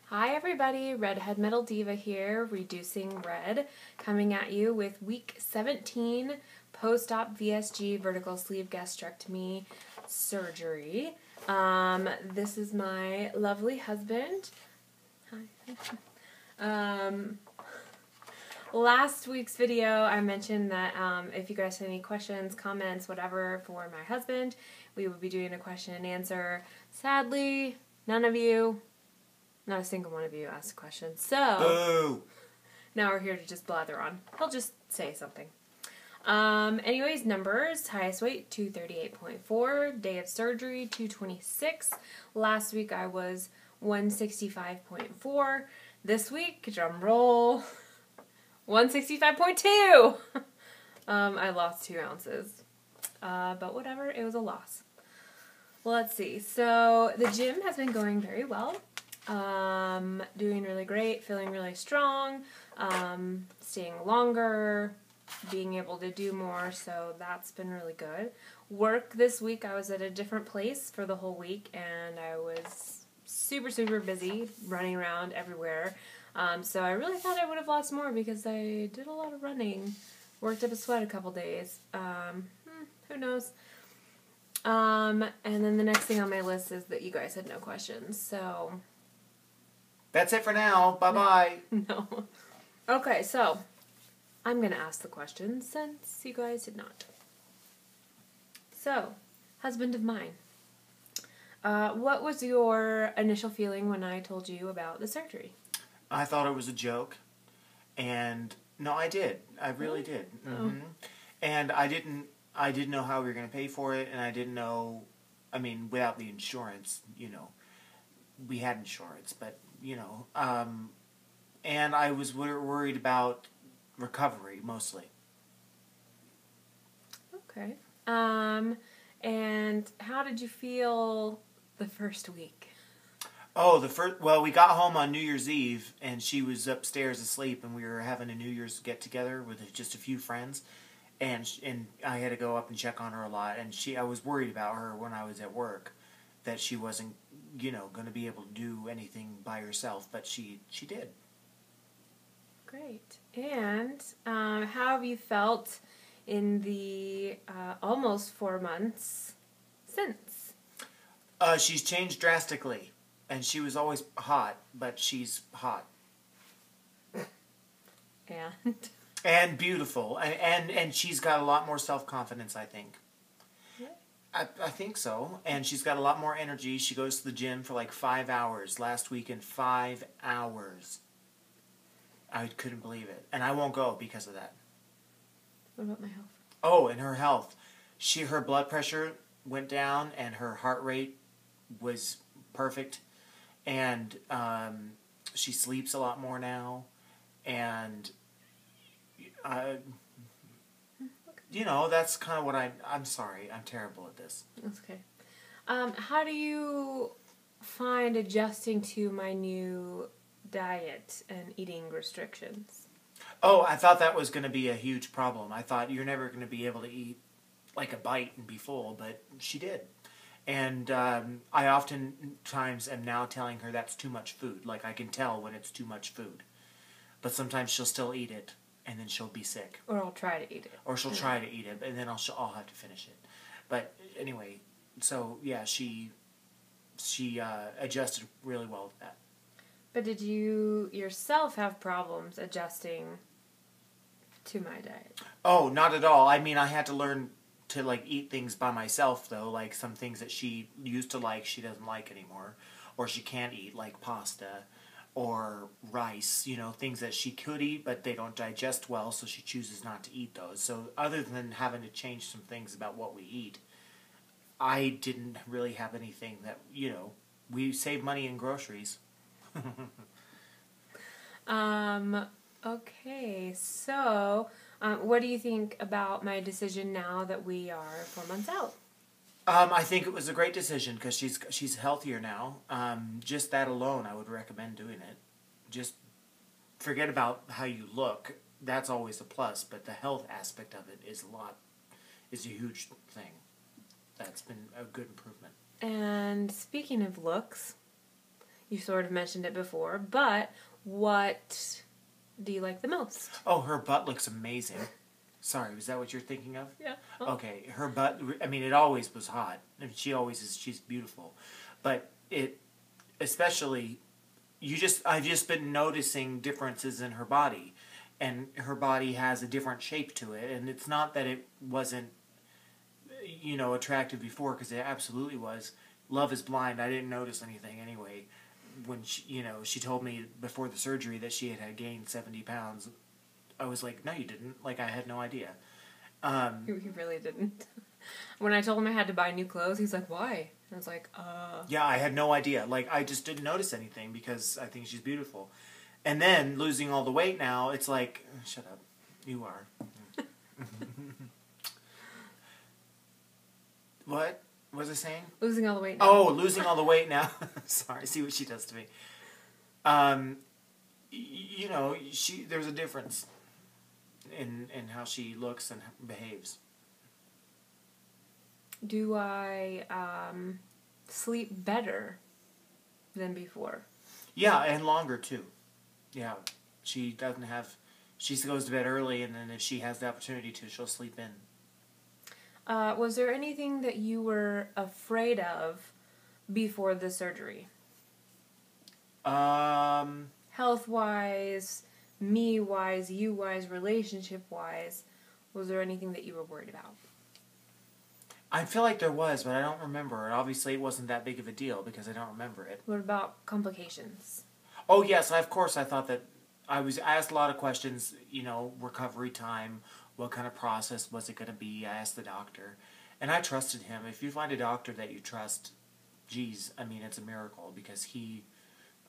Hi everybody, Redhead Metal Diva here, reducing red, coming at you with week 17 post-op VSG vertical sleeve gastrectomy surgery. This is my lovely husband. Hi. Last week's video I mentioned that if you guys had any questions, comments, whatever for my husband, we would be doing a question and answer. Sadly, not a single one of you asked a question. So, boo! Now we're here to just blather on. He'll just say something. Anyways, numbers. Highest weight, 238.4. Day of surgery, 226. Last week I was 165.4. This week, drum roll, 165.2. I lost 2 ounces. But whatever, it was a loss. Well, let's see. So, the gym has been going very well. Doing really great, feeling really strong, staying longer, being able to do more, so that's been really good. Work this week, I was at a different place for the whole week, and I was super busy, running around everywhere, so I really thought I would have lost more because I did a lot of running, worked up a sweat a couple days, who knows. And then the next thing on my list is that you guys had no questions, so... That's it for now. Bye-bye. No. Okay, so I'm going to ask the questions since you guys did not. So, husband of mine, what was your initial feeling when I told you about the surgery? I thought it was a joke. And no, I did. I really did. Mm-hmm. And I didn't know how we were going to pay for it, and I didn't know, I mean, without the insurance, you know, we had insurance, but you know, and I was worried about recovery, mostly. Okay. And how did you feel the first week? Oh, well, we got home on New Year's Eve, and she was upstairs asleep, and we were having a New Year's get-together with just a few friends, and I had to go up and check on her a lot, and I was worried about her when I was at work, that she wasn't, you know, going to be able to do anything by herself, but she did. Great. And how have you felt in the almost 4 months since? She's changed drastically, and she was always hot, but she's hot. And beautiful, and she's got a lot more self-confidence, I think. I think so, and she's got a lot more energy. She goes to the gym for like 5 hours. Last weekend, 5 hours. I couldn't believe it, and I won't go because of that. What about my health? Oh, and her health. Her blood pressure went down, and her heart rate was perfect, and she sleeps a lot more now, and you know, that's kind of what I'm sorry, I'm terrible at this. That's okay. How do you find adjusting to my new diet and eating restrictions? Oh, I thought that was going to be a huge problem. I thought you're never going to be able to eat like a bite and be full, but she did. And I oftentimes am now telling her that's too much food. Like, I can tell when it's too much food. But sometimes she'll still eat it, and then she'll be sick. Or I'll try to eat it. Or she'll try to eat it, and then I'll have to finish it. But anyway, so yeah, she adjusted really well to that. But did you yourself have problems adjusting to my diet? Oh, not at all. I mean, I had to learn to like eat things by myself, though. Like some things that she used to like, she doesn't like anymore, or she can't eat, like pasta or rice, you know, things that she could eat, but they don't digest well, so she chooses not to eat those. So other than having to change some things about what we eat, I didn't really have anything that, you know, we save money in groceries. Okay, so, what do you think about my decision now that we are 4 months out? I think it was a great decision because she's healthier now. Just that alone, I would recommend doing it. Just forget about how you look. That's always a plus, but the health aspect of it is a huge thing. That's been a good improvement. And speaking of looks, You sort of mentioned it before, but what do you like the most? Oh, her butt looks amazing. Sorry, was that what you're thinking of? Yeah. Oh. Okay, her butt, I mean, it always was hot. And she always is, she's beautiful. But it, especially, I've just been noticing differences in her body. And her body has a different shape to it. And it's not that it wasn't, attractive before, because it absolutely was. Love is blind. I didn't notice anything anyway. When she told me before the surgery that she had gained 70 pounds, I was like, no, you didn't. Like, I had no idea. You really didn't. When I told him I had to buy new clothes, he's like, why? I was like, Yeah, I had no idea. Like, I just didn't notice anything because I think she's beautiful. And then, losing all the weight now, it's like, shut up. You are. What? What was I saying? Losing all the weight now. Oh, losing all the weight now. Sorry, see what she does to me. There's a difference in how she looks and behaves. Do I sleep better than before? Yeah, and longer too. Yeah, she goes to bed early, and then if she has the opportunity to, she'll sleep in. Was there anything that you were afraid of before the surgery? Health-wise, me-wise, you-wise, relationship-wise, was there anything that you were worried about? I feel like there was, but I don't remember. And obviously, it wasn't that big of a deal because I don't remember it. What about complications? Oh, yes, of course. I thought that I asked a lot of questions, recovery time, what kind of process was it going to be? I asked the doctor, and I trusted him. If you find a doctor that you trust, geez, I mean, it's a miracle because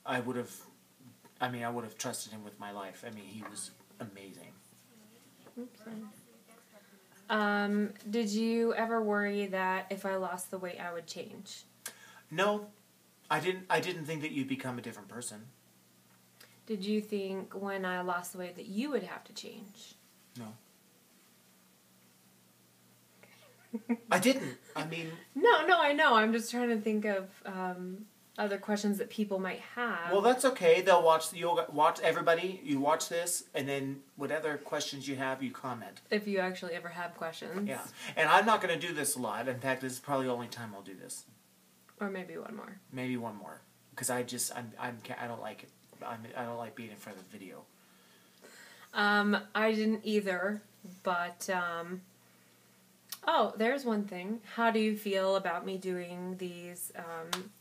I would have trusted him with my life. I mean, he was amazing. Okay. Did you ever worry that if I lost the weight, I would change? No, I didn't think that you'd become a different person. Did you think when I lost the weight that you would have to change? No. I didn't. I mean... No, I know. I'm just trying to think of other questions that people might have. Well, that's okay. You'll watch everybody. You watch this, and then whatever questions you have, you comment. If you actually ever have questions. Yeah. And I'm not going to do this a lot. In fact, this is probably the only time I'll do this. Or maybe one more. Maybe one more. Because I don't like it. I don't like being in front of the video. I didn't either, but... Oh, there's one thing. How do you feel about me doing these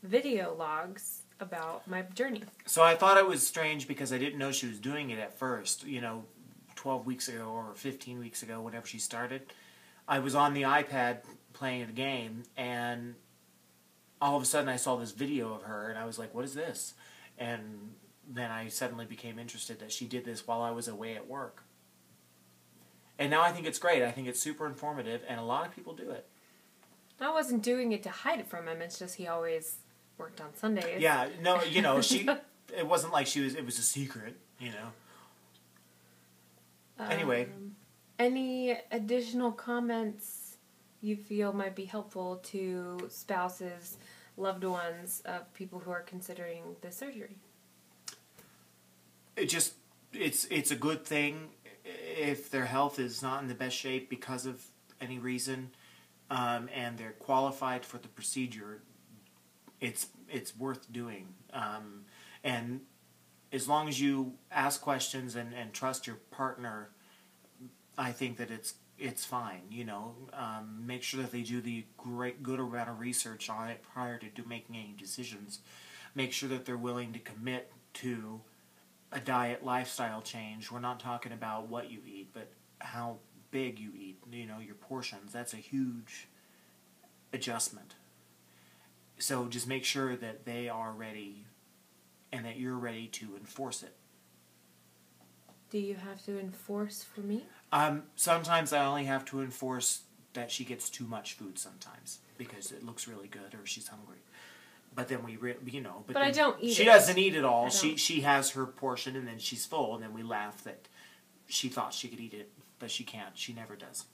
video logs about my journey? So I thought it was strange because I didn't know she was doing it at first. 12 weeks ago or 15 weeks ago, whenever she started. I was on the iPad playing a game, and all of a sudden I saw this video of her, and I was like, what is this? And then I suddenly became interested that she did this while I was away at work. And now I think it's great. I think it's super informative, and a lot of people do it. I wasn't doing it to hide it from him. It's just he always worked on Sundays. Yeah, no, it wasn't like it was a secret, Anyway. Any additional comments you feel might be helpful to spouses, loved ones of people who are considering the surgery? It's a good thing. If their health is not in the best shape because of any reason, and they're qualified for the procedure, it's worth doing. And as long as you ask questions and trust your partner, I think that it's fine. Make sure that they do the good amount of research on it prior to making any decisions. Make sure that they're willing to commit to a diet lifestyle change. We're not talking about what you eat, but how big you eat, your portions. That's a huge adjustment. So just make sure that they are ready and that you're ready to enforce it. Do you have to enforce for me? Sometimes I only have to enforce that she gets too much food sometimes because it looks really good or she's hungry. But then But I don't eat it. She doesn't eat it all. She has her portion and then she's full, and then we laugh that she thought she could eat it, but she can't. She never does.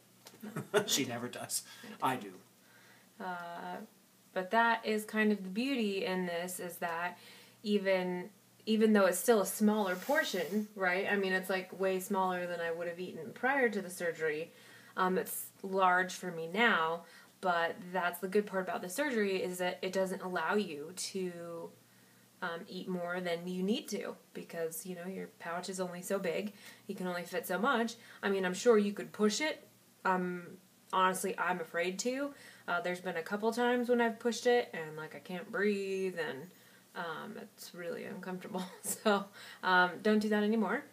She never does. I do. But that is kind of the beauty in this, is that even though it's still a smaller portion, right? I mean, it's like way smaller than I would have eaten prior to the surgery. It's large for me now, but that's the good part about the surgery is that it doesn't allow you to eat more than you need to because, you know, your pouch is only so big. You can only fit so much. I mean, I'm sure you could push it. Honestly, I'm afraid to. There's been a couple times when I've pushed it and, like, I can't breathe and it's really uncomfortable. So, don't do that anymore.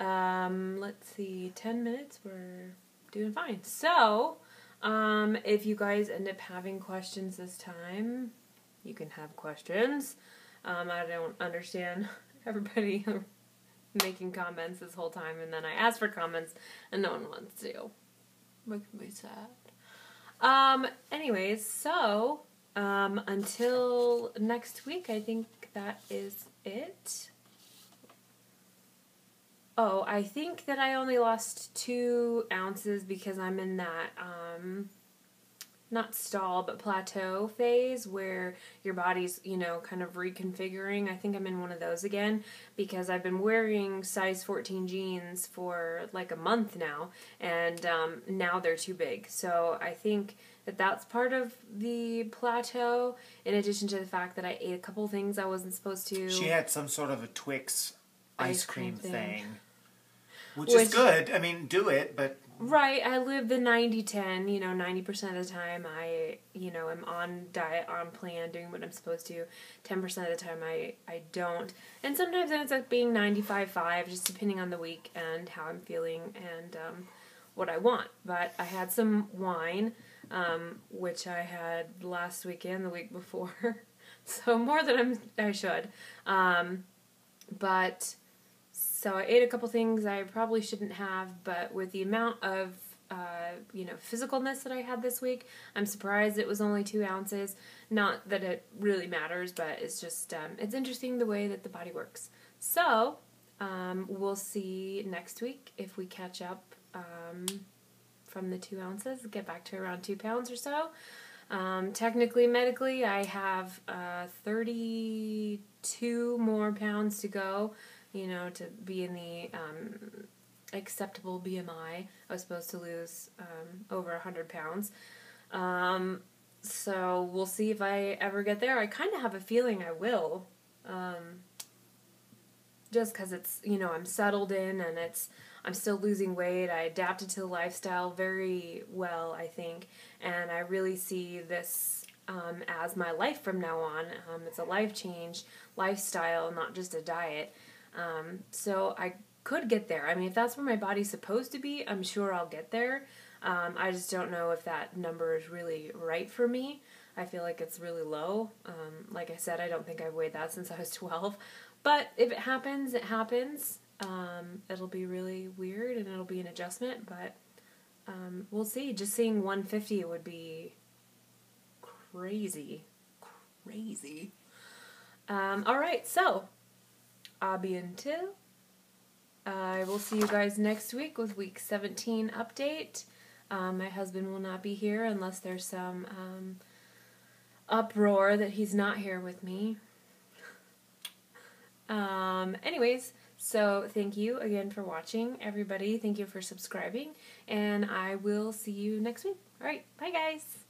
Let's see, 10 minutes, we're doing fine. So, if you guys end up having questions this time, you can have questions. I don't understand everybody making comments this whole time, and then I ask for comments, and no one wants to. Makes me sad. Anyways, so, until next week, I think that is it. Oh, I think that I only lost 2 ounces because I'm in that, not stall, but plateau phase where your body's, you know, kind of reconfiguring. I think I'm in one of those again because I've been wearing size 14 jeans for like a month now, and now they're too big. So I think that that's part of the plateau, in addition to the fact that I ate a couple things I wasn't supposed to. She had some sort of a Twix ice cream thing. Which is good. I mean, do it, but... Right, I live the 90-10, you know, 90% of the time I, you know, am on diet, on plan, doing what I'm supposed to. 10% of the time I don't. And sometimes it ends up being 95-5, just depending on the week and how I'm feeling and what I want. But I had some wine, which I had last weekend, the week before. So more than I should. But... So I ate a couple things I probably shouldn't have, but with the amount of, you know, physicalness that I had this week, I'm surprised it was only 2 ounces. Not that it really matters, but it's just, it's interesting the way that the body works. So, we'll see next week if we catch up from the 2 ounces, get back to around 2 pounds or so. Technically, medically, I have 32 more pounds to go. You know, to be in the acceptable BMI. I was supposed to lose over 100 pounds. So we'll see if I ever get there. I kind of have a feeling I will. Just because it's, you know, I'm settled in and I'm still losing weight. I adapted to the lifestyle very well, I think. And I really see this as my life from now on. It's a life change, lifestyle, not just a diet. So I could get there. I mean, if that's where my body's supposed to be, I'm sure I'll get there. I just don't know if that number is really right for me. I feel like it's really low. Like I said, I don't think I've weighed that since I was 12. But if it happens, it happens. It'll be really weird and it'll be an adjustment, but we'll see. Just seeing 150 would be crazy. Crazy. Alright, so... A bientôt. I will see you guys next week with week 17 update. My husband will not be here unless there's some uproar that he's not here with me. Anyways, so thank you again for watching, everybody. Thank you for subscribing, and I will see you next week. Alright, bye guys!